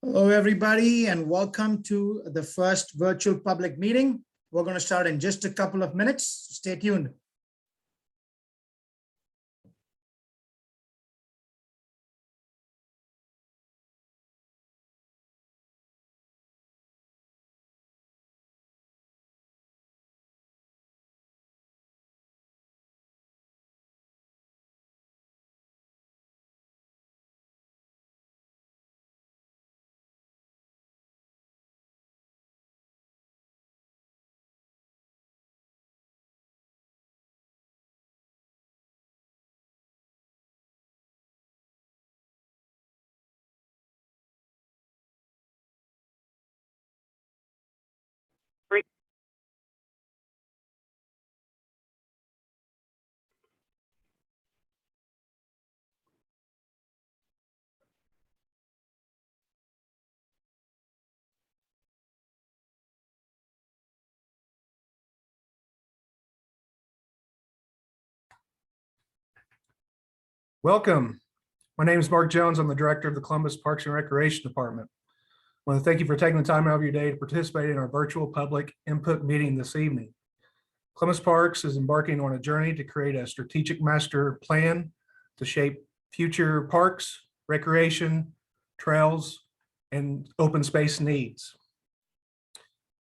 Hello, everybody, and welcome to the first virtual public meeting. We're going to start in just a couple of minutes. Stay tuned. Welcome. My name is Mark Jones. I'm the Director of the Columbus Parks and Recreation Department. I want to thank you for taking the time out of your day to participate in our virtual public input meeting this evening. Columbus Parks is embarking on a journey to create a strategic master plan to shape future parks, recreation, trails, and open space needs.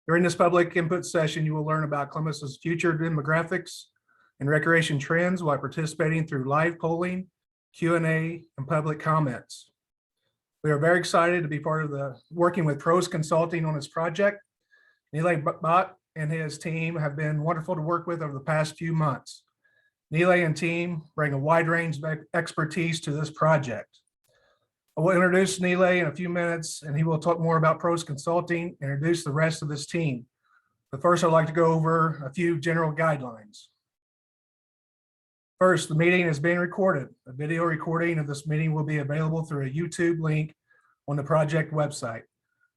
During this public input session, you will learn about Columbus's future demographics and recreation trends while participating through live polling, Q&A, and public comments. We are very excited to be part of working with Pros Consulting on this project. Nilay Bhatt and his team have been wonderful to work with over the past few months. Nilay and team bring a wide range of expertise to this project. I will introduce Nilay in a few minutes, and he will talk more about Pros Consulting and introduce the rest of his team. But first, I'd like to go over a few general guidelines. First, the meeting is being recorded. A video recording of this meeting will be available through a YouTube link on the project website.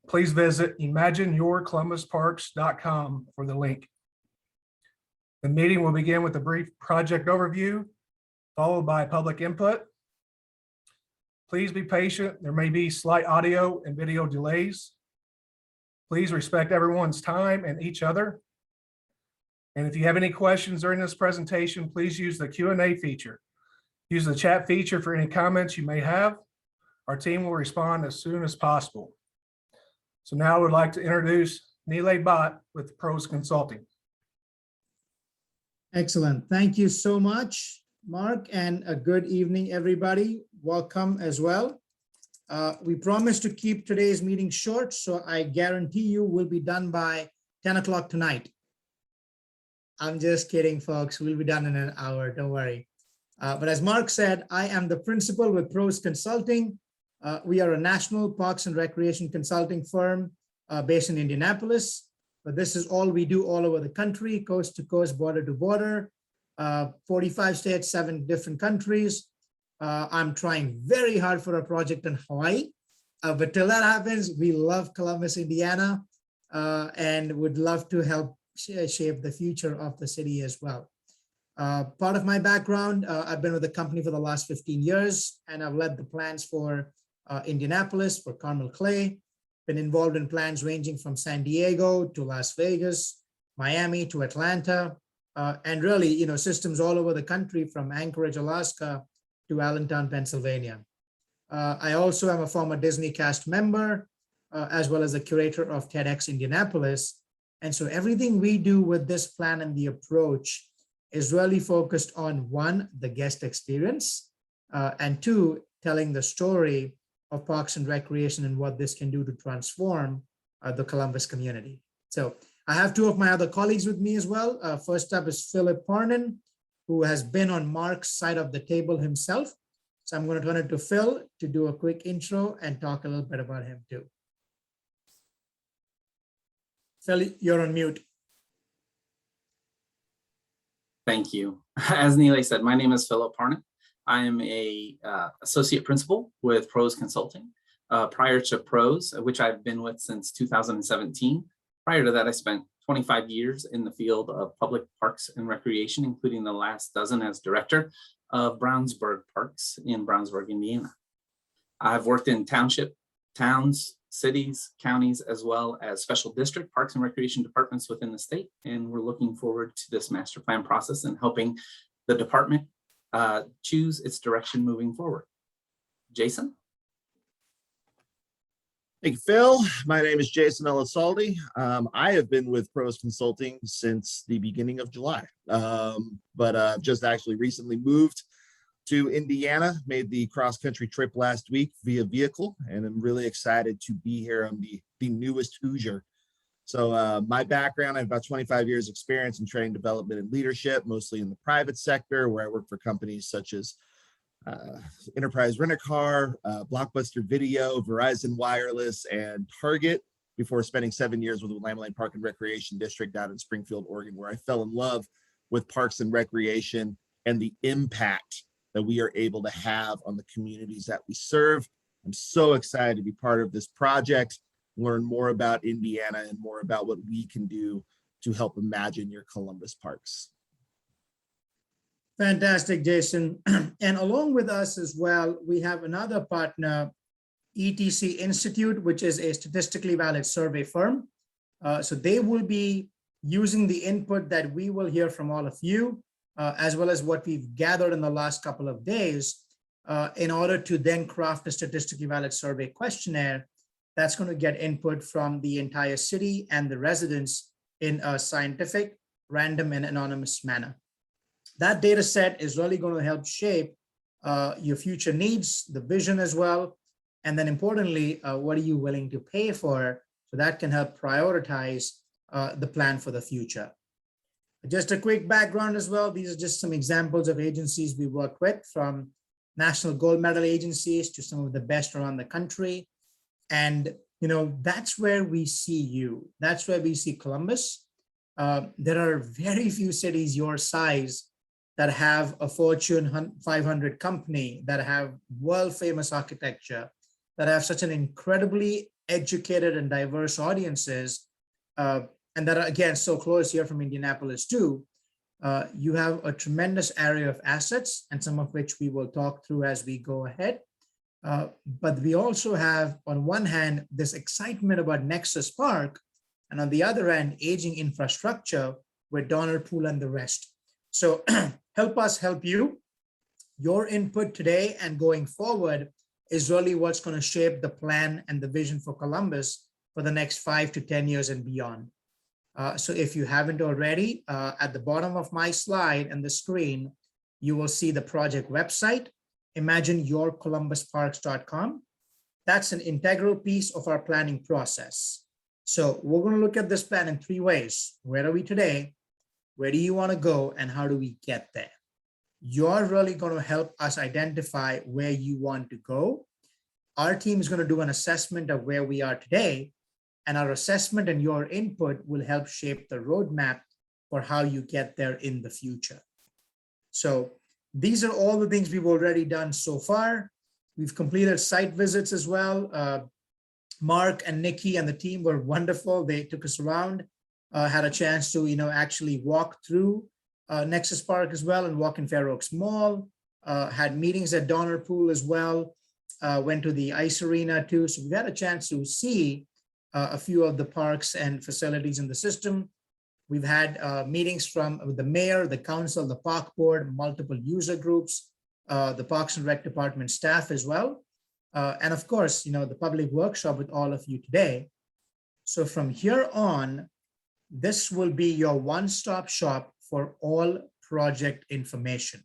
Please visit imagineyourcolumbusparks.com for the link. The meeting will begin with a brief project overview, followed by public input. Please be patient. There may be slight audio and video delays. Please respect everyone's time and each other. And if you have any questions during this presentation, please use the Q&A feature. Use the chat feature for any comments you may have. Our team will respond as soon as possible. So now I would like to introduce Nilay Bhatt with Pros Consulting. Excellent. Thank you so much, Mark, and a good evening, everybody. Welcome as well. We promise to keep today's meeting short, so I guarantee you we'll be done by 10 o'clock tonight. I'm just kidding, folks. We'll be done in an hour. Don't worry. But as Mark said, I am the principal with Pros Consulting. We are a national parks and recreation consulting firm based in Indianapolis. But this is all we do all over the country, coast to coast, border to border, 45 states, 7 different countries. I'm trying very hard for a project in Hawaii. But till that happens, we love Columbus, Indiana, and would love to help shape the future of the city as well. Part of my background, I've been with the company for the last 15 years, and I've led the plans for Indianapolis, for Carmel Clay, been involved in plans ranging from San Diego to Las Vegas, Miami to Atlanta, and really, systems all over the country from Anchorage, Alaska to Allentown, Pennsylvania. I also am a former Disney cast member, as well as the curator of TEDx Indianapolis. And so everything we do with this plan and the approach is really focused on 1, the guest experience, and 2, telling the story of parks and recreation and what this can do to transform the Columbus community. So I have 2 of my other colleagues with me as well. First up is Philip Parnin, who has been on Mark's side of the table himself. So I'm going to turn it to Phil to do a quick intro and talk a little bit about him too. Phil, you're on mute. Thank you. As Nilay said, my name is Philip Parnin. I am a associate principal with Pros Consulting. Prior to Pros, which I've been with since 2017. Prior to that, I spent 25 years in the field of public parks and recreation, including the last dozen as director of Brownsburg Parks in Brownsburg, Indiana. I've worked in towns, cities, counties, as well as special district parks and recreation departments within the state. And we're looking forward to this master plan process and helping the department choose its direction moving forward. Jason? Thank you, Phil. My name is Jason Elisaldi. I have been with Pros Consulting since the beginning of July, but just actually recently moved to Indiana, made the cross-country trip last week via vehicle, and I'm really excited to be here on the newest Hoosier. So my background, I have about 25 years experience in training, development, and leadership, mostly in the private sector, where I work for companies such as Enterprise Rent-A-Car, Blockbuster Video, Verizon Wireless, and Target, before spending 7 years with the Lamb Park and Recreation District out in Springfield, Oregon, where I fell in love with parks and recreation and the impact that we are able to have on the communities that we serve. I'm so excited to be part of this project, learn more about Indiana and more about what we can do to help imagine your Columbus parks. Fantastic, Jason. And along with us as well, we have another partner, ETC Institute, which is a statistically valid survey firm. So they will be using the input that we will hear from all of you, as well as what we've gathered in the last couple of days, in order to then craft a statistically valid survey questionnaire that's going to get input from the entire city and the residents in a scientific, random, and anonymous manner. That data set is really going to help shape your future needs, the vision as well. And then importantly, what are you willing to pay for? So that can help prioritize the plan for the future. Just a quick background as well. These are just some examples of agencies we work with, from national gold medal agencies to some of the best around the country. And, that's where we see you. That's where we see Columbus. There are very few cities your size that have a Fortune 500 company, that have world famous architecture, that have such an incredibly educated and diverse audiences, and that are, again, so close here from Indianapolis too. You have a tremendous area of assets, and some of which we will talk through as we go ahead. But we also have, on one hand, this excitement about Nexus Park, and on the other hand, aging infrastructure with Donald Pool and the rest. So help us help you. Your input today and going forward is really what's going to shape the plan and the vision for Columbus for the next 5 to 10 years and beyond. So if you haven't already, at the bottom of my slide and the screen, you will see the project website, imagineyourcolumbusparks.com. That's an integral piece of our planning process. So we're going to look at this plan in 3 ways. Where are we today? Where do you want to go? And how do we get there? You're really going to help us identify where you want to go. Our team is going to do an assessment of where we are today, and our assessment and your input will help shape the roadmap for how you get there in the future. So these are all the things we've already done so far. We've completed site visits as well. Mark and Nikki and the team were wonderful. They took us around, had a chance to, actually walk through Nexus Park as well and walk in Fair Oaks Mall, had meetings at Donner Pool as well, went to the ice arena too. So we've had a chance to see a few of the parks and facilities in the system. We've had meetings with the mayor, the council, the park board, multiple user groups, the Parks and Rec department staff as well. And of course, the public workshop with all of you today. So from here on, this will be your one-stop shop for all project information.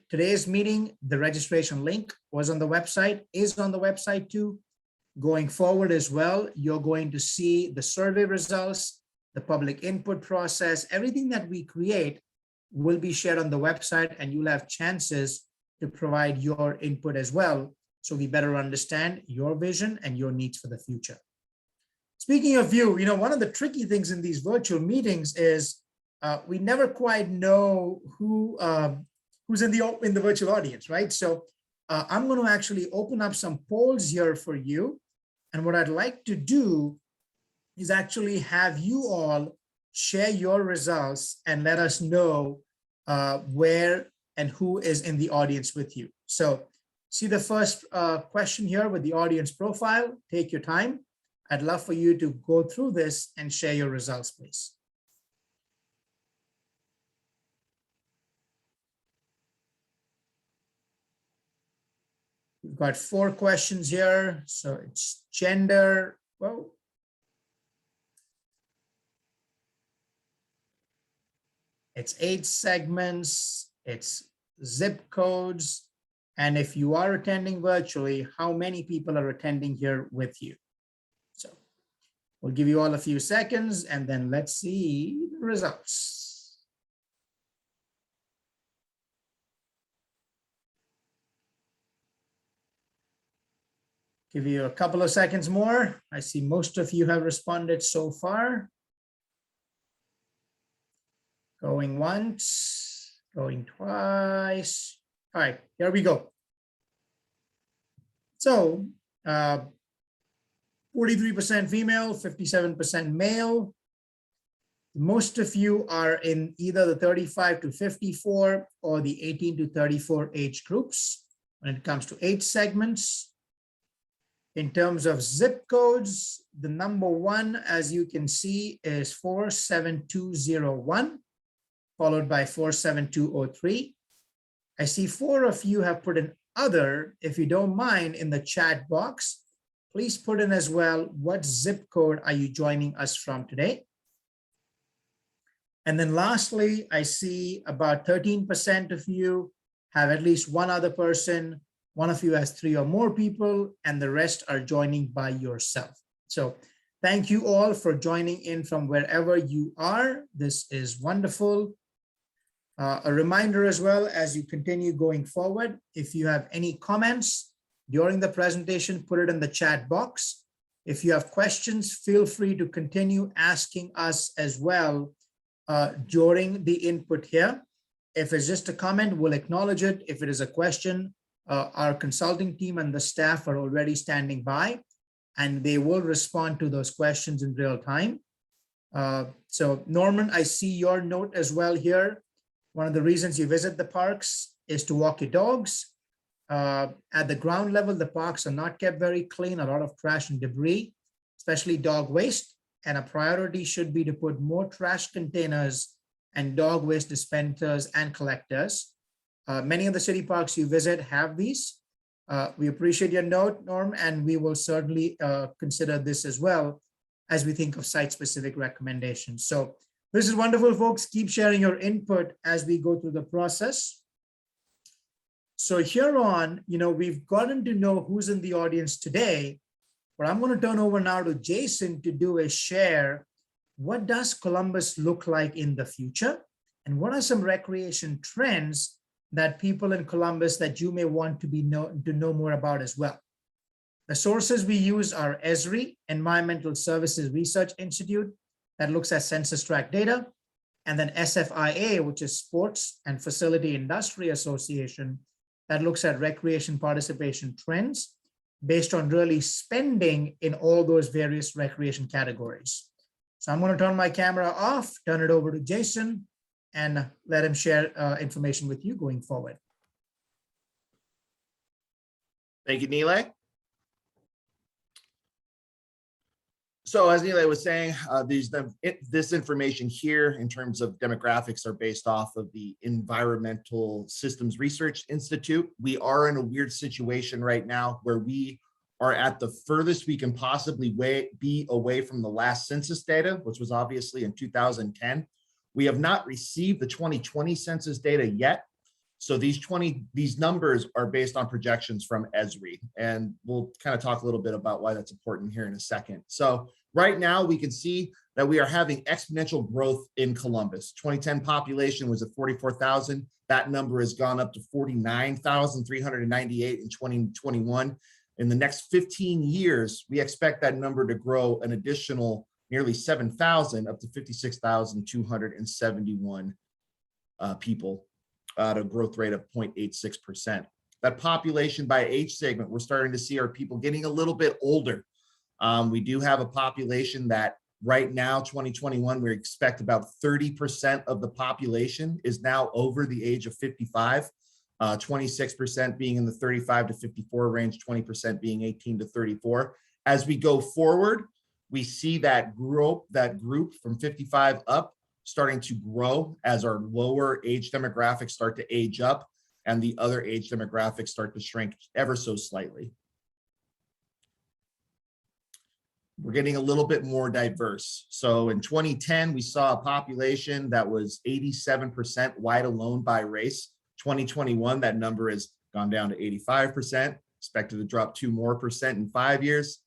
Today's meeting, the registration link was on the website, is on the website too. Going forward as well, you're going to see the survey results, the public input process, everything that we create will be shared on the website, and you'll have chances to provide your input as well, so we better understand your vision and your needs for the future. Speaking of you, one of the tricky things in these virtual meetings is we never quite know who's in the virtual audience, right? So I'm going to actually open up some polls here for you. And what I'd like to do is actually have you all share your results and let us know where and who is in the audience with you. So see the first question here with the audience profile. Take your time. I'd love for you to go through this and share your results, please. We've got 4 questions here. So it's gender. Well, it's 8 segments. It's zip codes. And if you are attending virtually, how many people are attending here with you? So we'll give you all a few seconds and then let's see the results. Give you a couple of seconds more. I see most of you have responded so far. Going once, going twice. All right, here we go. So 43% female, 57% male. Most of you are in either the 35 to 54 or the 18 to 34 age groups when it comes to age segments. In terms of zip codes, the number 1, as you can see, is 47201, followed by 47203. I see 4 of you have put in other. If you don't mind, in the chat box, please put in as well, what zip code are you joining us from today? And then lastly, I see about 13% of you have at least one other person. One of you has 3 or more people, and the rest are joining by yourself. So thank you all for joining in from wherever you are. This is wonderful. A reminder as well, as you continue going forward, if you have any comments during the presentation, put it in the chat box. If you have questions, feel free to continue asking us as well during the input here. If it's just a comment, we'll acknowledge it. If it is a question, our consulting team and the staff are already standing by, and they will respond to those questions in real time. So Norman, I see your note as well here. One of the reasons you visit the parks is to walk your dogs. At the ground level, the parks are not kept very clean, a lot of trash and debris, especially dog waste. And a priority should be to put more trash containers and dog waste dispensers and collectors. Many of the city parks you visit have these. We appreciate your note, Norm, and we will certainly consider this as well as we think of site-specific recommendations. So this is wonderful, folks. Keep sharing your input as we go through the process. So here on, we've gotten to know who's in the audience today, but I'm going to turn over now to Jason to do a share. What does Columbus look like in the future? And what are some recreation trends that people in Columbus that you may want to know more about as well? The sources we use are Esri, Environmental Services Research Institute, that looks at census tract data, and then SFIA, which is Sports and Facility Industry Association, that looks at recreation participation trends based on really spending in all those various recreation categories. So I'm going to turn my camera off, turn it over to Jason, and let him share information with you going forward. Thank you, Nilay. So as Nilay was saying, this information here in terms of demographics are based off of the Environmental Systems Research Institute. We are in a weird situation right now where we are at the furthest we can possibly be away from the last census data, which was obviously in 2010. We have not received the 2020 census data yet. So these numbers are based on projections from Esri, and we'll kind of talk a little bit about why that's important here in a second. So right now we can see that we are having exponential growth in Columbus. 2010 population was at 44,000. That number has gone up to 49,398 in 2021. In the next 15 years, we expect that number to grow an additional nearly 7,000 up to 56,271 people at a growth rate of 0.86%. That population by age segment, we're starting to see our people getting a little bit older. We do have a population that right now, 2021, we expect about 30% of the population is now over the age of 55. 26% being in the 35 to 54 range, 20% being 18 to 34. As we go forward, we see that group from 55 up starting to grow as our lower age demographics start to age up and the other age demographics start to shrink ever so slightly. We're getting a little bit more diverse. So in 2010, we saw a population that was 87% white alone by race. 2021, that number has gone down to 85%, expected to drop 2% more in 5 years,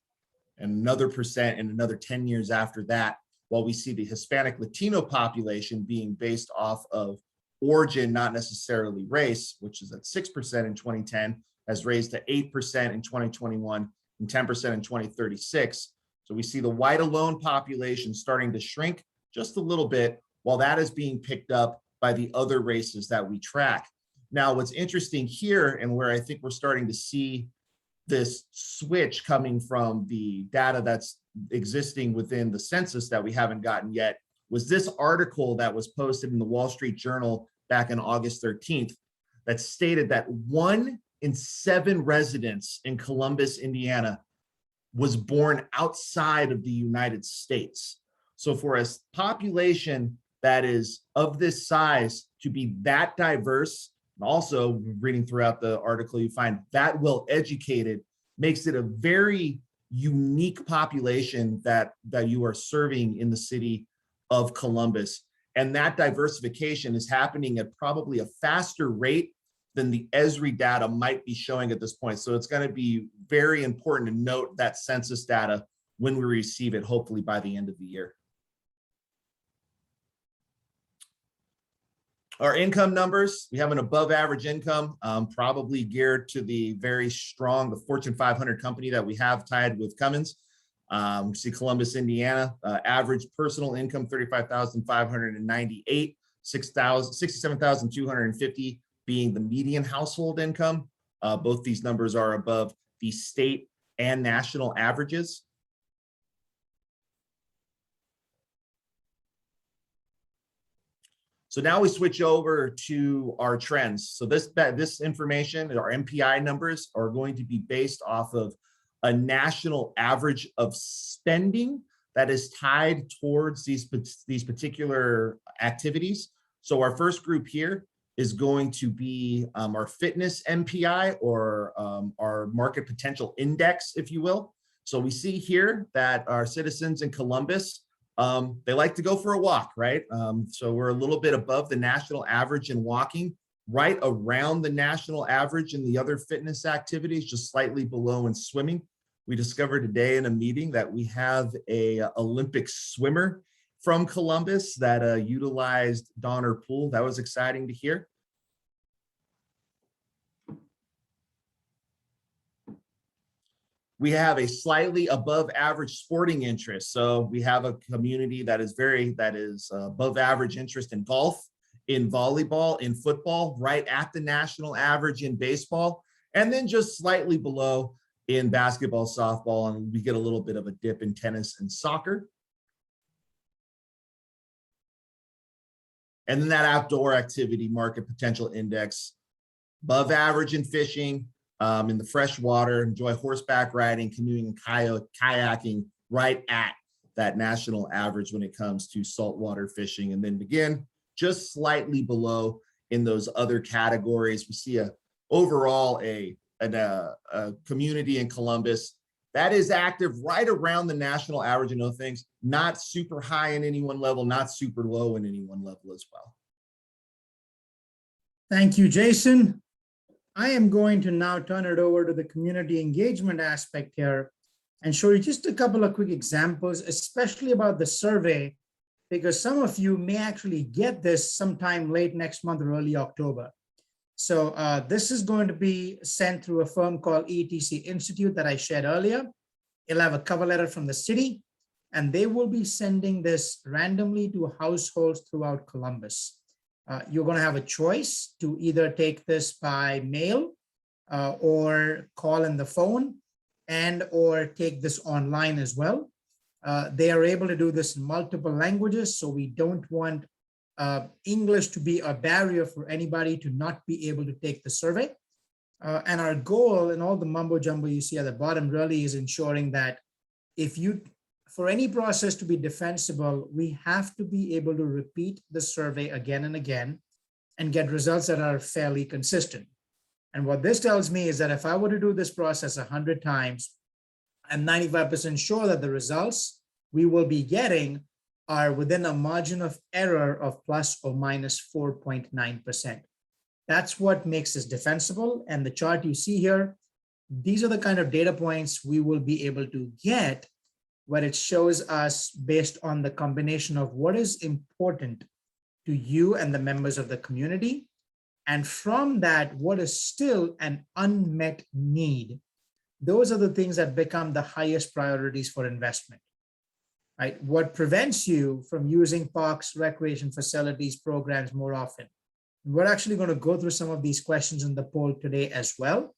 and another percent in another 10 years after that, while we see the Hispanic Latino population being based off of origin, not necessarily race, which is at 6% in 2010, has raised to 8% in 2021 and 10% in 2036. So we see the white alone population starting to shrink just a little bit, while that is being picked up by the other races that we track. Now, what's interesting here, and where I think we're starting to see this switch coming from the data that's existing within the census that we haven't gotten yet, was this article that was posted in the Wall Street Journal back on August 13th that stated that 1 in 7 residents in Columbus, Indiana, was born outside of the United States. So for a population that is of this size to be that diverse, and also reading throughout the article, you find that well educated, makes it a very unique population that you are serving in the city of Columbus. And that diversification is happening at probably a faster rate than the Esri data might be showing at this point. So it's going to be very important to note that census data when we receive it, hopefully by the end of the year. Our income numbers, we have an above average income, probably geared to the very strong, the Fortune 500 company that we have tied with Cummins. We see Columbus, Indiana, average personal income, $35,598, $67,250 being the median household income. Both these numbers are above the state and national averages. So now we switch over to our trends. So this information, our MPI numbers, are going to be based off of a national average of spending that is tied towards these particular activities. So our first group here is going to be our fitness MPI, or our market potential index, if you will. So we see here that our citizens in Columbus, they like to go for a walk, right? So we're a little bit above the national average in walking, right around the national average in the other fitness activities, just slightly below in swimming. We discovered today in a meeting that we have a Olympic swimmer from Columbus that utilized Donner Pool. That was exciting to hear. We have a slightly above average sporting interest. So we have a community that is above average interest in golf, in volleyball, in football, right at the national average in baseball, and then just slightly below in basketball, softball, and we get a little bit of a dip in tennis and soccer. And then that outdoor activity market potential index, above average in fishing, in the freshwater, enjoy horseback riding, canoeing, and kayaking, right at that national average when it comes to saltwater fishing. And then again, just slightly below in those other categories. We see overall a community in Columbus that is active right around the national average in other things, not super high in any one level, not super low in any one level as well. Thank you, Jason. I am going to now turn it over to the community engagement aspect here and show you just a couple of quick examples, especially about the survey, because some of you may actually get this sometime late next month or early October. So this is going to be sent through a firm called ETC Institute that I shared earlier. It'll have a cover letter from the city, and they will be sending this randomly to households throughout Columbus. You're going to have a choice to either take this by mail or call in the phone, and or take this online as well. They are able to do this in multiple languages, so we don't want English to be a barrier for anybody to not be able to take the survey. And our goal in all the mumbo jumbo you see at the bottom really is ensuring that for any process to be defensible, we have to be able to repeat the survey again and again and get results that are fairly consistent. And what this tells me is that if I were to do this process 100 times, I'm 95% sure that the results we will be getting are within a margin of error of plus or minus 4.9%. That's what makes this defensible. And the chart you see here, these are the kind of data points we will be able to get where it shows us based on the combination of what is important to you and the members of the community. And from that, what is still an unmet need. Those are the things that become the highest priorities for investment, right? What prevents you from using parks, recreation facilities, programs more often? We're actually going to go through some of these questions in the poll today as well.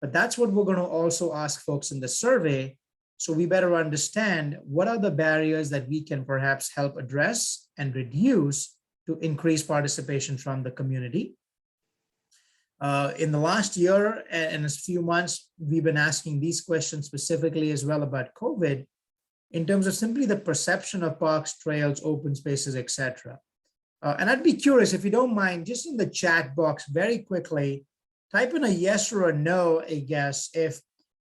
But that's what we're going to also ask folks in the survey. So we better understand what are the barriers that we can perhaps help address and reduce to increase participation from the community. In the last year and a few months, we've been asking these questions specifically as well about COVID in terms of simply the perception of parks, trails, open spaces, etc. And I'd be curious, if you don't mind, just in the chat box very quickly, type in a yes or a no, I guess, if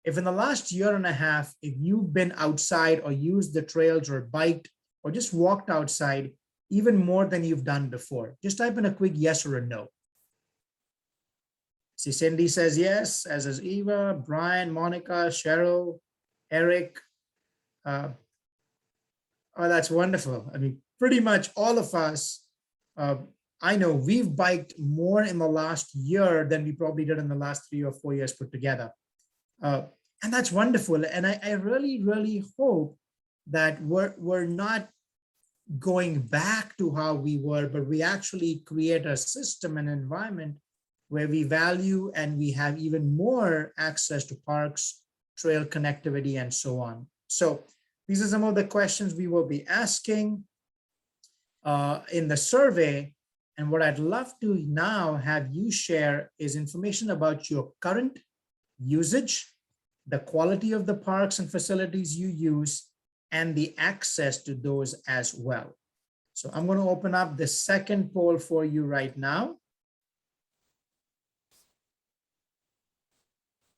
in the last year and a half, if you've been outside or used the trails or biked or just walked outside even more than you've done before. Just type in a quick yes or a no. See, Cindy says yes, as is Eva, Brian, Monica, Cheryl, Eric. Oh, that's wonderful. I mean, pretty much all of us, I know we've biked more in the last year than we probably did in the last 3 or 4 years put together. And that's wonderful. And I really, really hope that we're not going back to how we were, but we actually create a system and environment where we value and we have even more access to parks, trail connectivity, and so on. So these are some of the questions we will be asking in the survey. And what I'd love to now have you share is information about your current usage, the quality of the parks and facilities you use, and the access to those as well. So I'm going to open up the second poll for you right now.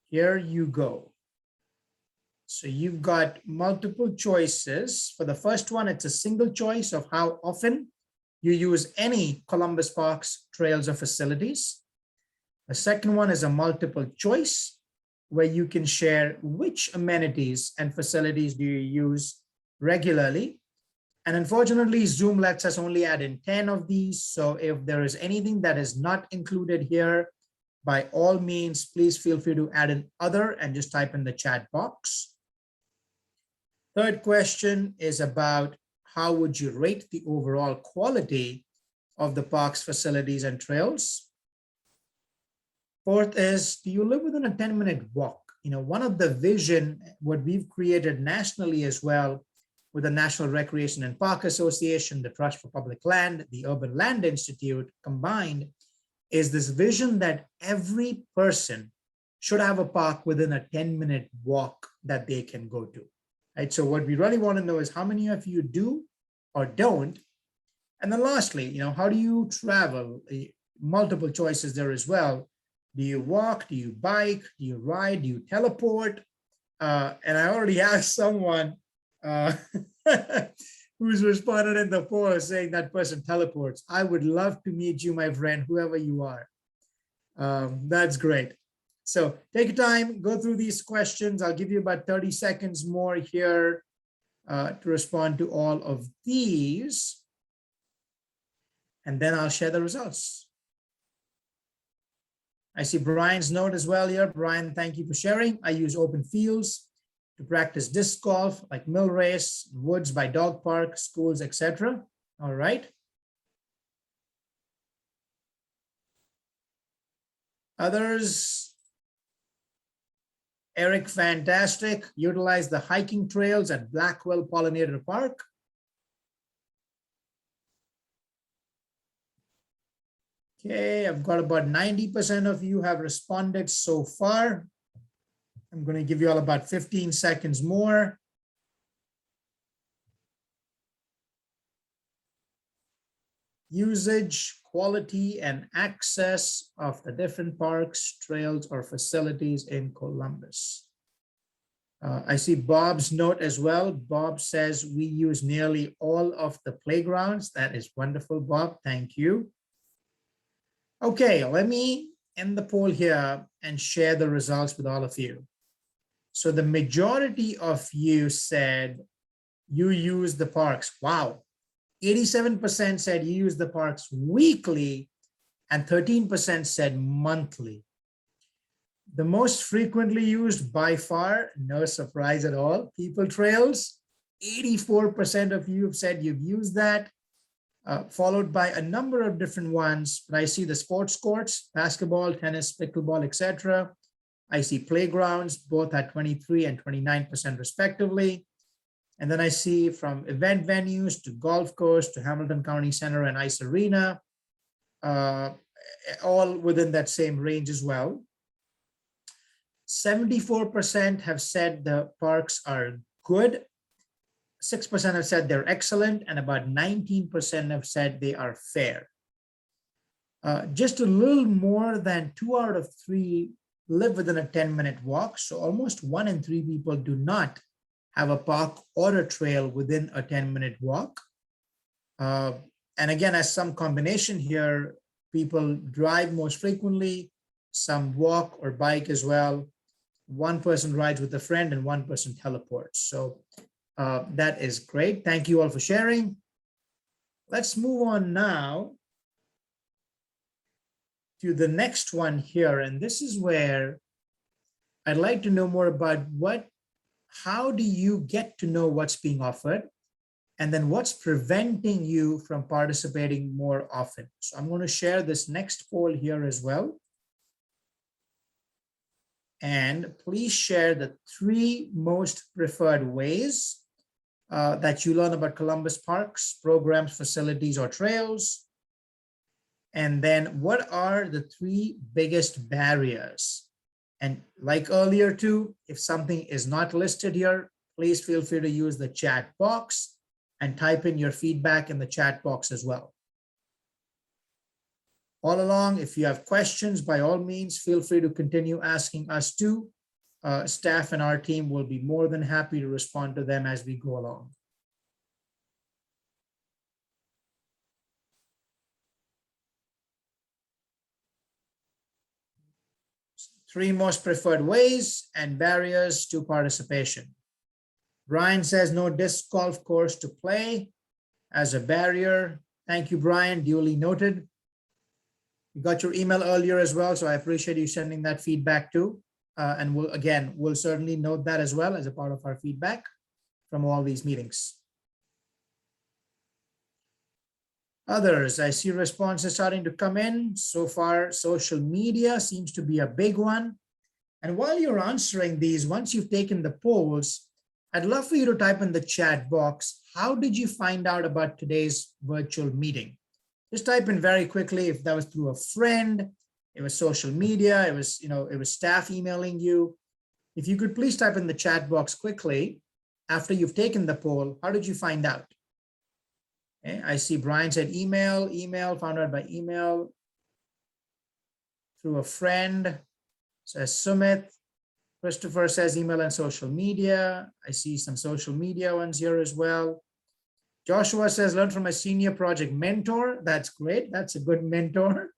Here you go. So you've got multiple choices. For the first one, it's a single choice of how often you use any Columbus Parks, trails, or facilities. The second one is a multiple choice where you can share which amenities and facilities do you use regularly. And unfortunately, Zoom lets us only add in 10 of these. So if there is anything that is not included here, by all means, please feel free to add in other and just type in the chat box. Third question is about how would you rate the overall quality of the parks, facilities, and trails? Fourth is, do you live within a 10-minute walk? You know, one of the vision, what we've created nationally as well with the National Recreation and Park Association, the Trust for Public Land, the Urban Land Institute combined, is this vision that every person should have a park within a 10-minute walk that they can go to. Right? So what we really want to know is how many of you do or don't. And then lastly, you know, how do you travel? Multiple choices there as well. Do you walk? Do you bike? Do you ride? Do you teleport? And I already asked someone who's responded in the poll saying that person teleports. I would love to meet you, my friend, whoever you are. That's great. So take your time, go through these questions. I'll give you about 30 seconds more here to respond to all of these. And then I'll share the results. I see Brian's note as well here. Brian, thank you for sharing. I use open fields to practice disc golf, like mill race, woods by dog park, schools, etc. All right. Others, Eric, fantastic. Utilize the hiking trails at Blackwell Pollinator Park. Okay, I've got about 90% of you have responded so far. I'm going to give you all about 15 seconds more. Usage, quality, and access of the different parks, trails, or facilities in Columbus. I see Bob's note as well. Bob says we use nearly all of the playgrounds. That is wonderful, Bob. Thank you. Okay, let me end the poll here and share the results with all of you. So the majority of you said you use the parks. Wow. 87% said you use the parks weekly and 13% said monthly. The most frequently used by far, no surprise at all, People Trails. 84% of you have said you've used that, followed by a number of different ones. But I see the sports courts, basketball, tennis, pickleball, etc. I see playgrounds, both at 23 and 29% respectively. And then I see from event venues to golf course to Hamilton County Center and Ice Arena, all within that same range as well. 74% have said the parks are good. 6% have said they're excellent, and about 19% have said they are fair. Just a little more than 2 out of 3 live within a 10-minute walk. So almost 1 in 3 people do not have a park or a trail within a 10-minute walk. And again, as some combination here, people drive most frequently, some walk or bike as well. 1 person rides with a friend and 1 person teleports. So that is great. Thank you all for sharing. Let's move on now to the next one here. And this is where I'd like to know more about how do you get to know what's being offered? And then what's preventing you from participating more often? So I'm going to share this next poll here as well. And please share the 3 most preferred ways that you learn about Columbus Parks, programs, facilities, or trails. And then what are the 3 biggest barriers? And like earlier too, if something is not listed here, please feel free to use the chat box and type in your feedback in the chat box as well. All along, if you have questions, by all means, feel free to continue asking us too. Staff and our team will be more than happy to respond to them as we go along. Three most preferred ways and barriers to participation. Brian says no disc golf course to play as a barrier. Thank you, Brian, duly noted. We got your email earlier as well, so I appreciate you sending that feedback too. And we'll certainly note that as well as a part of our feedback from all these meetings. Others, I see responses starting to come in. So far, social media seems to be a big one. And while you're answering these, once you've taken the polls, I'd love for you to type in the chat box, how did you find out about today's virtual meeting? Just type in very quickly if that was through a friend, it was social media, it was staff emailing you. If you could please type in the chat box quickly after you've taken the poll, how did you find out? Okay, I see Brian said email, found out by email, through a friend, says Sumit. Christopher says email and social media. I see some social media ones here as well. Joshua says learn from a senior project mentor. That's great. That's a good mentor.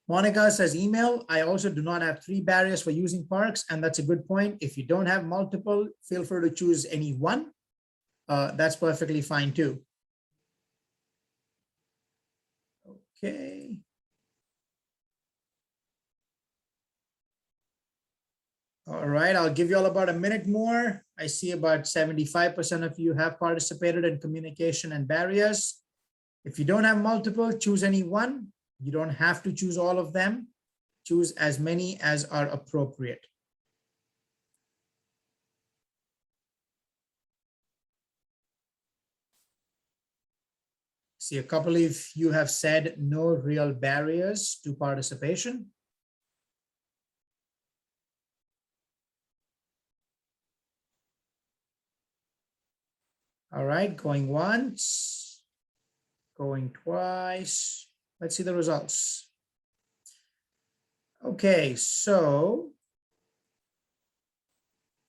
Monica says email. I also do not have 3 barriers for using parks, and that's a good point. If you don't have multiple, feel free to choose any one. That's perfectly fine too. Okay. All right, I'll give you all about a minute more. I see about 75% of you have participated in communication and barriers. If you don't have multiple, choose any one. You don't have to choose all of them. Choose as many as are appropriate. See, a couple of you have said no real barriers to participation. All right, going once, going twice. Let's see the results. Okay, so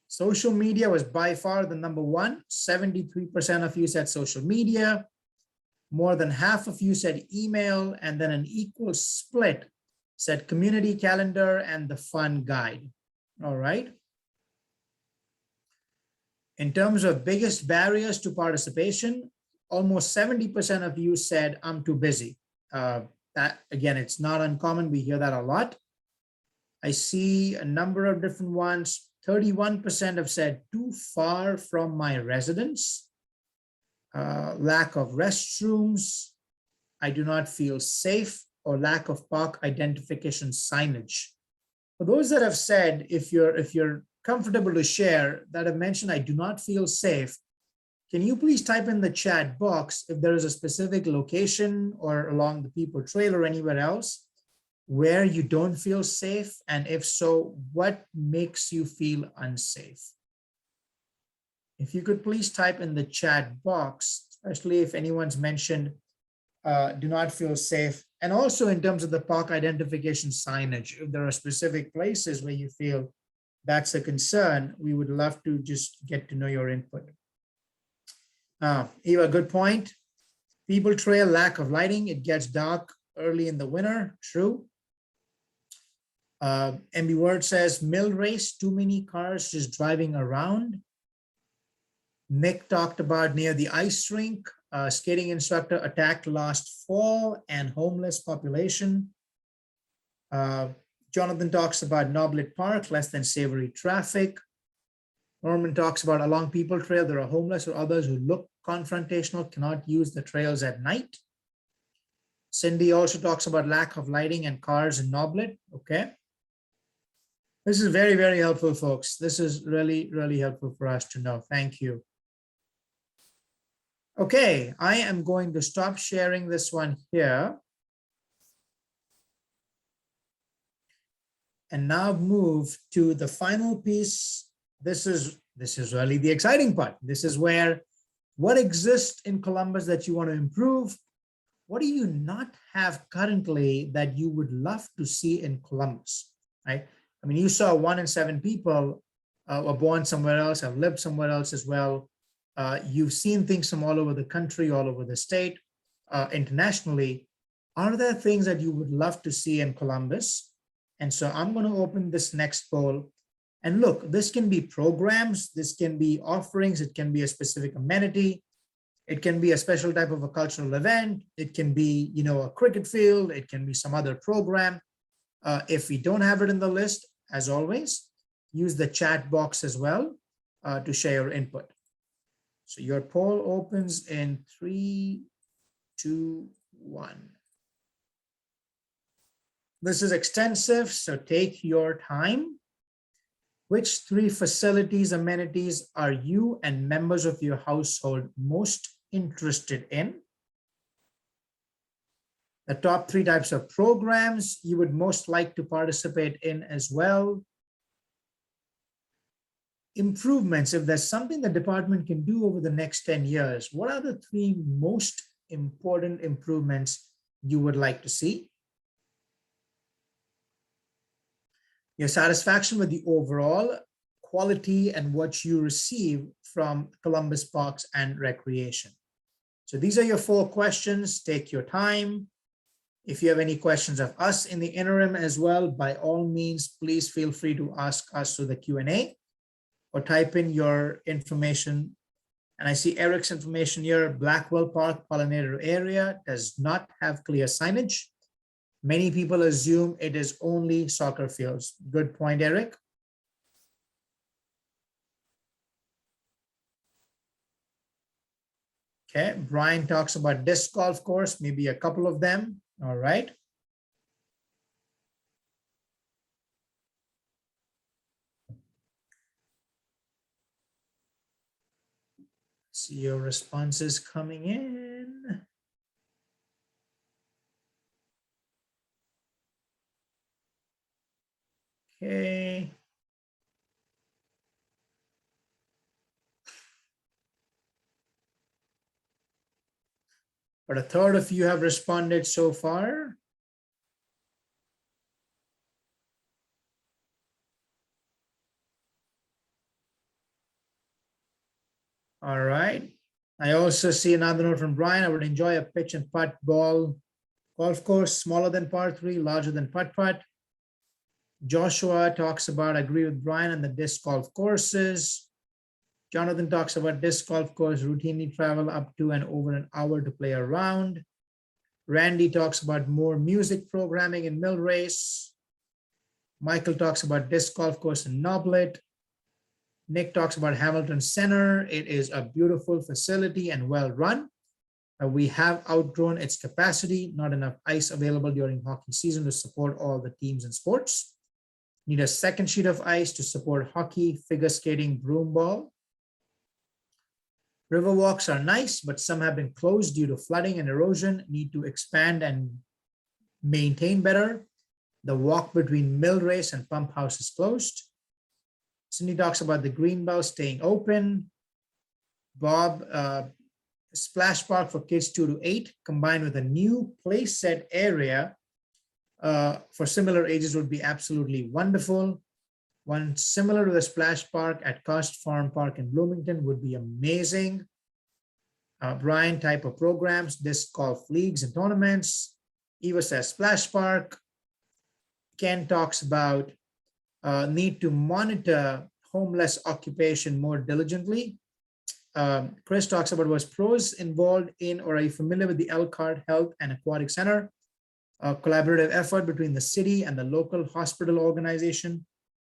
social media was by far the number one. 73% of you said social media. More than half of you said email, and then an equal split said community calendar and the fun guide. All right. In terms of biggest barriers to participation, almost 70% of you said, I'm too busy. That again, it's not uncommon. We hear that a lot. I see a number of different ones. 31% have said too far from my residence. Lack of restrooms. I do not feel safe, or lack of park identification signage. For those that have said, if you're comfortable to share, that have mentioned, I do not feel safe, can you please type in the chat box if there is a specific location or along the People Trail or anywhere else where you don't feel safe? And if so, what makes you feel unsafe? If you could please type in the chat box, especially if anyone's mentioned do not feel safe. And also in terms of the park identification signage, if there are specific places where you feel that's a concern, we would love to just get to know your input. Eva, good point. People Trail, lack of lighting. It gets dark early in the winter. True. MB Word says mill race, too many cars just driving around. Nick talked about near the ice rink, skating instructor attacked last fall and homeless population. Jonathan talks about Noblet Park, less than savory traffic. Norman talks about along People Trail, there are homeless or others who look confrontational, cannot use the trails at night. Cindy also talks about lack of lighting and cars in Noblet. Okay. This is very, very helpful, folks. This is really, really helpful for us to know. Thank you. Okay, I am going to stop sharing this one here. And now move to the final piece. This is really the exciting part. This is where what exists in Columbus that you want to improve? What do you not have currently that you would love to see in Columbus, right? I mean, you saw 1 in 7 people were born somewhere else, have lived somewhere else as well. You've seen things from all over the country, all over the state, internationally. Are there things that you would love to see in Columbus? And so I'm going to open this next poll. And look, this can be programs, this can be offerings, it can be a specific amenity, it can be a special type of a cultural event, it can be, you know, a cricket field, it can be some other program. If we don't have it in the list, as always, use the chat box as well to share your input. So your poll opens in 3, 2, 1. This is extensive, so take your time. Which 3 facilities, amenities are you and members of your household most interested in? The top 3 types of programs you would most like to participate in as well. Improvements, if there's something the department can do over the next 10 years, what are the 3 most important improvements you would like to see? Your satisfaction with the overall quality and what you receive from Columbus Parks and Recreation. So these are your 4 questions. Take your time. If you have any questions of us in the interim as well, by all means, please feel free to ask us through the Q&A or type in your information. And I see Eric's information here. Blackwell Park pollinator area does not have clear signage. Many people assume it is only soccer fields. Good point, Eric. Okay, Brian talks about disc golf course, maybe a couple of them. All right. See your responses coming in. Okay. But a third of you have responded so far. All right. I also see another note from Brian. I would enjoy a pitch and putt ball golf course, smaller than par 3, larger than putt putt. Joshua talks about, I agree with Brian on the disc golf courses. Jonathan talks about disc golf course, routinely travel up to and over an hour to play a round. Randy talks about more music programming in Mill Race. Michael talks about disc golf course in Noblet. Nick talks about Hamilton Center. It is a beautiful facility and well run. We have outgrown its capacity, not enough ice available during hockey season to support all the teams and sports. Need a second sheet of ice to support hockey, figure skating, broom ball. River walks are nice, but some have been closed due to flooding and erosion, need to expand and maintain better. The walk between Mill Race and Pump House is closed. Cindy talks about the Greenbelt staying open. Bob, splash park for kids 2 to 8, combined with a new play set area for similar ages would be absolutely wonderful. One similar to the splash park at Coast Farm Park in Bloomington would be amazing. Brian, type of programs, disc golf leagues and tournaments. Eva says splash park. Ken talks about need to monitor homeless occupation more diligently. Chris talks about, was pros involved in, or are you familiar with the Elkhart Health and Aquatic Center? A collaborative effort between the city and the local hospital organization,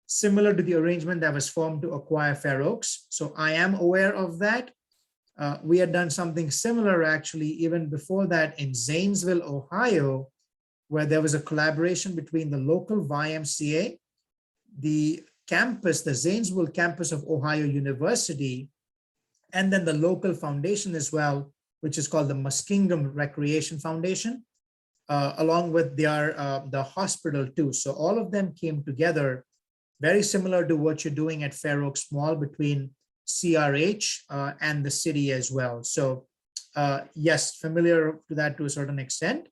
similar to the arrangement that was formed to acquire Fair Oaks. So I am aware of that. We had done something similar actually even before that in Zanesville, Ohio, where there was a collaboration between the local YMCA, the campus, the Zanesville campus of Ohio University, and then the local foundation as well, which is called the Muskingum Recreation Foundation, along with the hospital too. So all of them came together, very similar to what you're doing at Fair Oaks Mall between CRH and the city as well. So yes, familiar to that to a certain extent.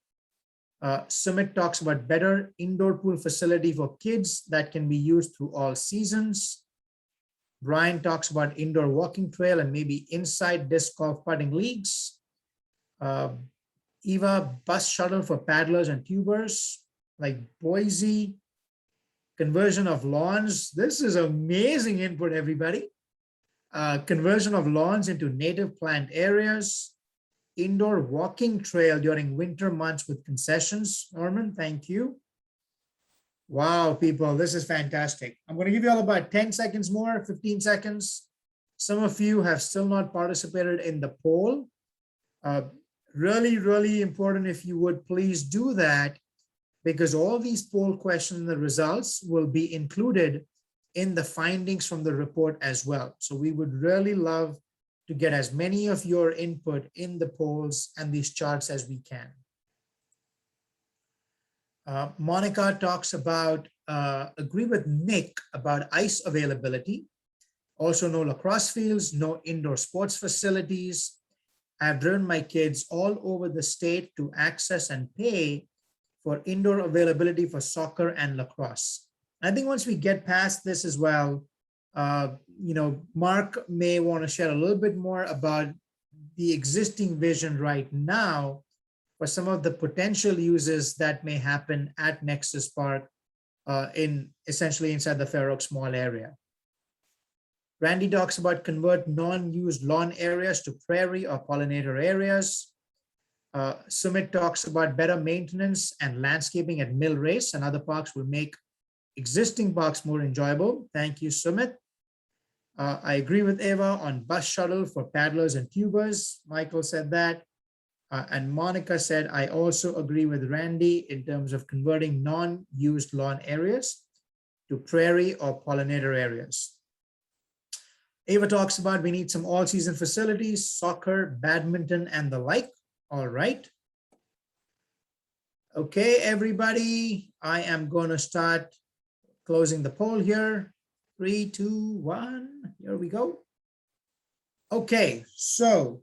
Sumit talks about better indoor pool facility for kids that can be used through all seasons. Brian talks about indoor walking trail and maybe inside disc golf putting leagues. Eva, bus shuttle for paddlers and tubers, like Boise. Conversion of lawns. This is amazing input, everybody. Conversion of lawns into native plant areas. Indoor walking trail during winter months with concessions. Norman, thank you. Wow, people, this is fantastic. I'm going to give you all about 10 seconds more, 15 seconds. Some of you have still not participated in the poll. Really, really important if you would please do that, because all these poll questions and the results will be included in the findings from the report as well. So we would really love to get as many of your input in the polls and these charts as we can. Monica talks about, agree with Nick about ice availability. Also no lacrosse fields, no indoor sports facilities. I've driven my kids all over the state to access and pay for indoor availability for soccer and lacrosse. I think once we get past this as well, Mark may want to share a little bit more about the existing vision right now for some of the potential uses that may happen at Nexus Park essentially inside the Fair Oaks Mall area. Randy talks about convert non-used lawn areas to prairie or pollinator areas. Sumit talks about better maintenance and landscaping at Mill Race and other parks will make existing parks more enjoyable. Thank you, Sumit. I agree with Eva on bus shuttle for paddlers and tubers. Michael said that. And Monica said, I also agree with Randy in terms of converting non-used lawn areas to prairie or pollinator areas. Eva talks about we need some all-season facilities, soccer, badminton, and the like. All right. Okay, everybody, I am going to start Closing the poll here. 3, 2, 1. Here we go. Okay, so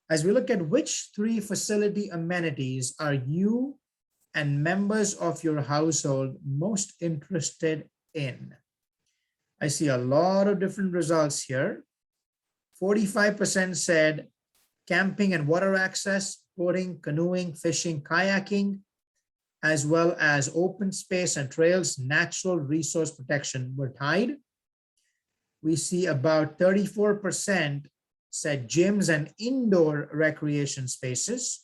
as we look at which 3 facility amenities are you and members of your household most interested in? I see a lot of different results here. 45% said camping and water access, boating, canoeing, fishing, kayaking, as well as open space and trails, natural resource protection were tied. We see about 34% said gyms and indoor recreation spaces,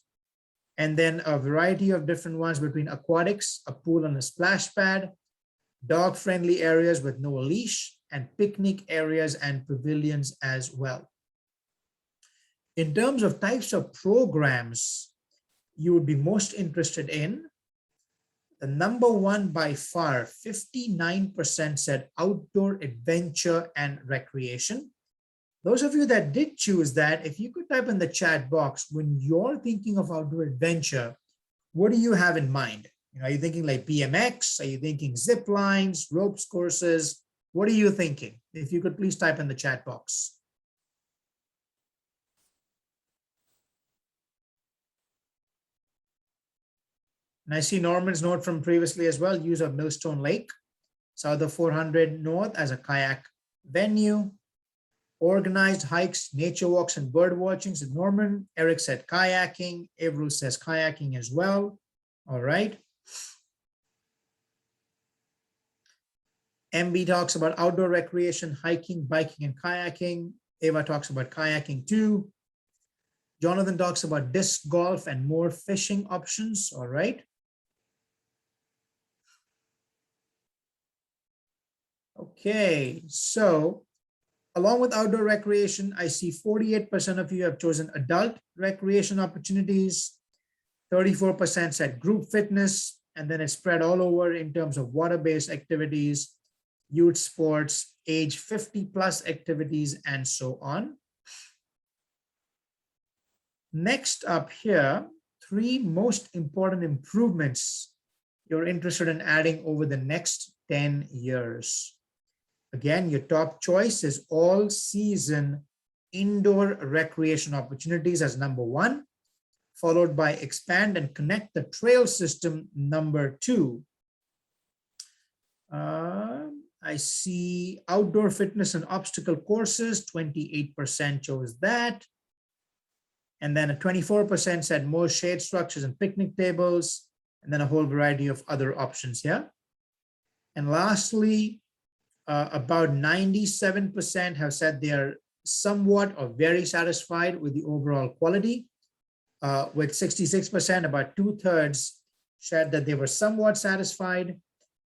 and then a variety of different ones between aquatics, a pool and a splash pad, dog-friendly areas with no leash, and picnic areas and pavilions as well. In terms of types of programs you would be most interested in, the number one by far, 59% said outdoor adventure and recreation. Those of you that did choose that, if you could type in the chat box, when you're thinking of outdoor adventure, what do you have in mind? Are you thinking like BMX? Are you thinking zip lines, ropes courses? What are you thinking? If you could please type in the chat box. And I see Norman's note from previously as well, use of Millstone Lake, south of 400 North as a kayak venue, organized hikes, nature walks, and bird watching. So Norman, Eric said kayaking, Avru says kayaking as well. All right. MB talks about outdoor recreation, hiking, biking, and kayaking. Ava talks about kayaking too. Jonathan talks about disc golf and more fishing options. All right. Okay, so along with outdoor recreation, I see 48% of you have chosen adult recreation opportunities. 34% said group fitness, and then it's spread all over in terms of water-based activities, youth sports, age 50 plus activities, and so on. Next up here, 3 most important improvements you're interested in adding over the next 10 years. Again, your top choice is all season indoor recreation opportunities as number 1, followed by expand and connect the trail system number 2. I see outdoor fitness and obstacle courses, 28% chose that. And then a 24% said more shade structures and picnic tables, and then a whole variety of other options here. And lastly, about 97% have said they are somewhat or very satisfied with the overall quality, with 66%, about 2/3 said that they were somewhat satisfied,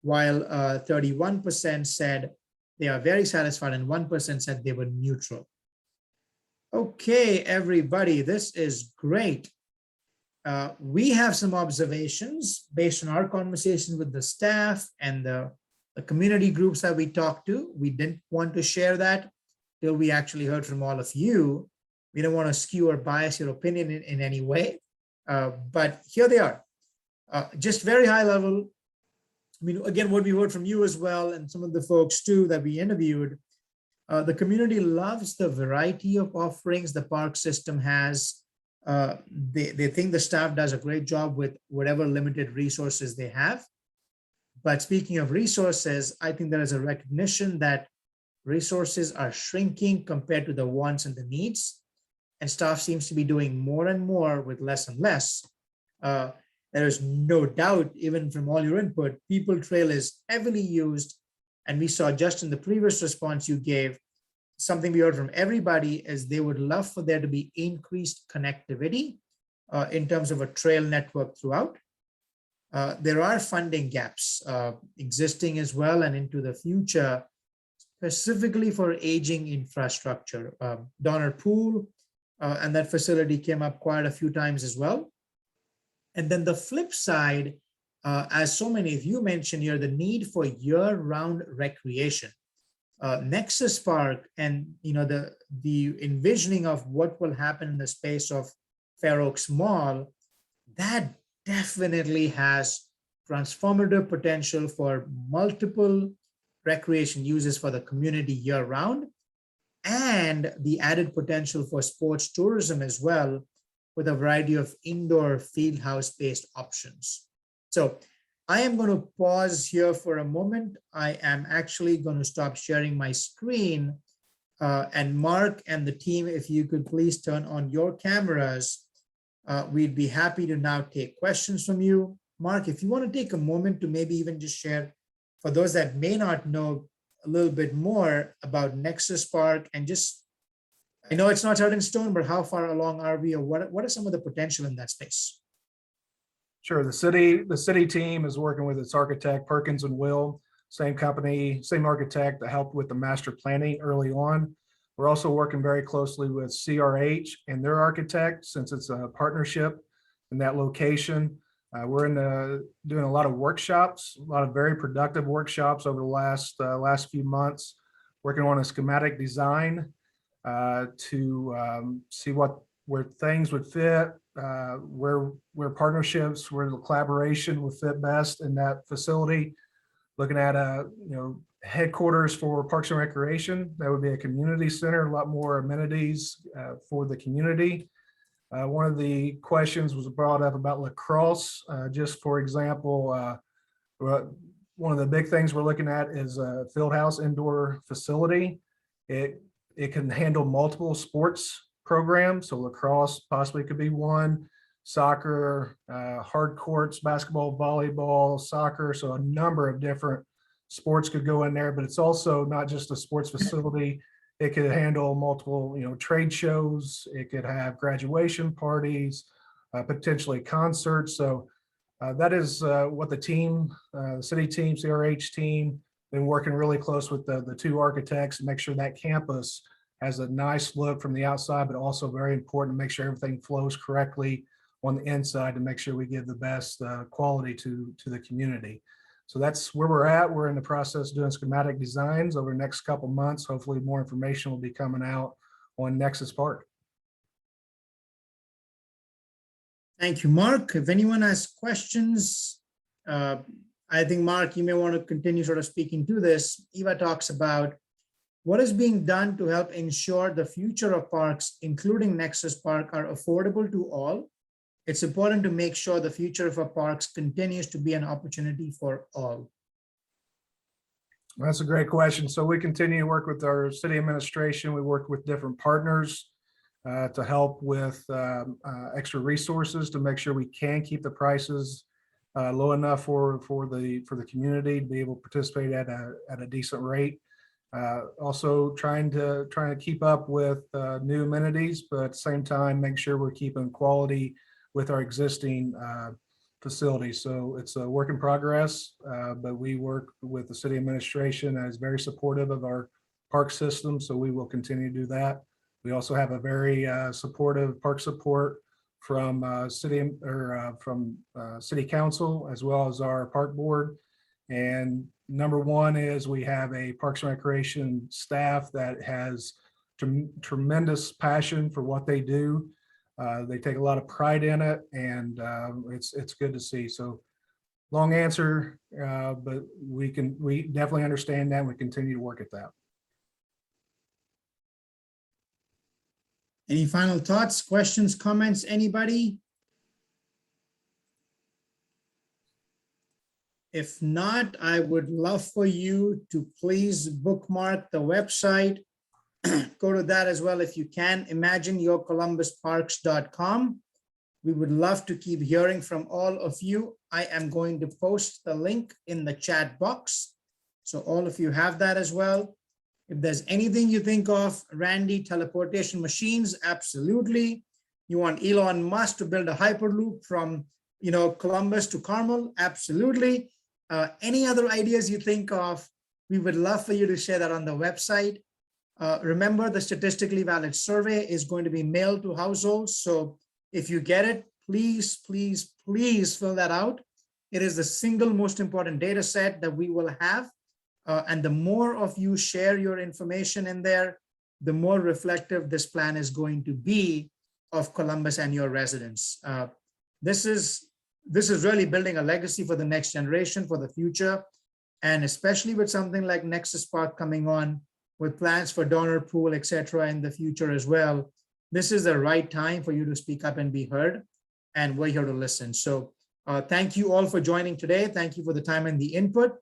while 31% said they are very satisfied and 1% said they were neutral. Okay, everybody, this is great. We have some observations based on our conversation with the staff and the community groups that we talked to. We didn't want to share that till we actually heard from all of you. We don't want to skew or bias your opinion in any way, but here they are. Just very high level. I mean, again, what we heard from you as well, and some of the folks too that we interviewed, the community loves the variety of offerings the park system has. They think the staff does a great job with whatever limited resources they have. But speaking of resources, I think there is a recognition that resources are shrinking compared to the wants and the needs, and staff seems to be doing more and more with less and less. There is no doubt, even from all your input, People Trail is heavily used. And we saw just in the previous response you gave, something we heard from everybody is they would love for there to be increased connectivity in terms of a trail network throughout. There are funding gaps existing as well and into the future, specifically for aging infrastructure. Donner Pool and that facility came up quite a few times as well. And then the flip side, as so many of you mentioned here, the need for year-round recreation. Nexus Park and the envisioning of what will happen in the space of Fair Oaks Mall, that definitely has transformative potential for multiple recreation uses for the community year round, and the added potential for sports tourism as well, with a variety of indoor field house based options. So I am going to pause here for a moment. I am actually going to stop sharing my screen. And Mark and the team, if you could please turn on your cameras, we'd be happy to now take questions from you. Mark, if you want to take a moment to maybe even just share, for those that may not know a little bit more about Nexus Park, and just, I know it's not set in stone, but how far along are we, or what are some of the potential in that space? Sure. The city team is working with its architect, Perkins and Will, same company, same architect that helped with the master planning early on. We're also working very closely with CRH and their architect, since it's a partnership in that location. We're doing a lot of workshops, a lot of very productive workshops over the last few months, working on a schematic design to see where things would fit, where partnerships, where the collaboration would fit best in that facility. Looking at headquarters for Parks and Recreation, that would be a community center, a lot more amenities for the community. One of the questions was brought up about lacrosse. Just for example, one of the big things we're looking at is a field house indoor facility. It can handle multiple sports programs, so lacrosse possibly could be one, soccer, hard courts, basketball, volleyball, soccer, so a number of different sports could go in there. But it's also not just a sports facility. It could handle multiple, trade shows. It could have graduation parties, potentially concerts. So that is what the team, the city team, CRH team, been working really close with the two architects to make sure that campus has a nice look from the outside, but also very important to make sure everything flows correctly on the inside to make sure we give the best quality to the community. So that's where we're at. We're in the process of doing schematic designs over the next couple months. Hopefully more information will be coming out on Nexus Park. Thank you, Mark. If anyone has questions, I think, Mark, you may want to continue sort of speaking to this. Eva talks about what is being done to help ensure the future of parks, including Nexus Park, are affordable to all. It's important to make sure the future of our parks continues to be an opportunity for all. That's a great question. So we continue to work with our city administration. We work with different partners to help with extra resources to make sure we can keep the prices low enough for the community to be able to participate at a decent rate. Also trying to keep up with new amenities, but at the same time, make sure we're keeping quality with our existing facilities. So it's a work in progress, but we work with the city administration that is very supportive of our park system. So we will continue to do that. We also have a very supportive park support from city council, as well as our park board. And number one is we have a Parks and Recreation staff that has tremendous passion for what they do. They take a lot of pride in it, and it's good to see. So long answer, but we definitely understand that, and we continue to work at that. Any final thoughts, questions, comments, anybody? If not, I would love for you to please bookmark the website. Go to that as well if you can. ImagineYourColumbusParks.com. We would love to keep hearing from all of you. I am going to post the link in the chat box, so all of you have that as well. If there's anything you think of, Randy, teleportation machines, absolutely. You want Elon Musk to build a Hyperloop from Columbus to Carmel, absolutely. Any other ideas you think of, we would love for you to share that on the website. Remember, the statistically valid survey is going to be mailed to households. So if you get it, please, please, please fill that out. It is the single most important data set that we will have. And the more of you share your information in there, the more reflective this plan is going to be of Columbus and your residents. This is this is really building a legacy for the next generation, for the future. And especially with something like Nexus Park coming on with plans for donor pool, et cetera, in the future as well. This is the right time for you to speak up and be heard. And we're here to listen. So thank you all for joining today. Thank you for the time and the input.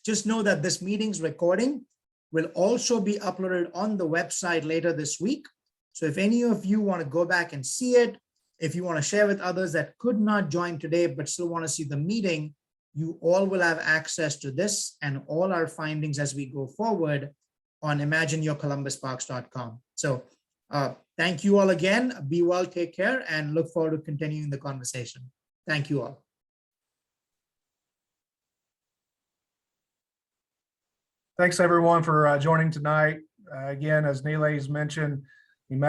Just know that this meeting's recording will also be uploaded on the website later this week. So if any of you want to go back and see it, if you want to share with others that could not join today but still want to see the meeting, you all will have access to this and all our findings as we go forward on imagineyourcolumbusparks.com. So thank you all again. Be well, take care, and look forward to continuing the conversation. Thank you all. Thanks, everyone, for joining tonight. Again, as Neelay's mentioned,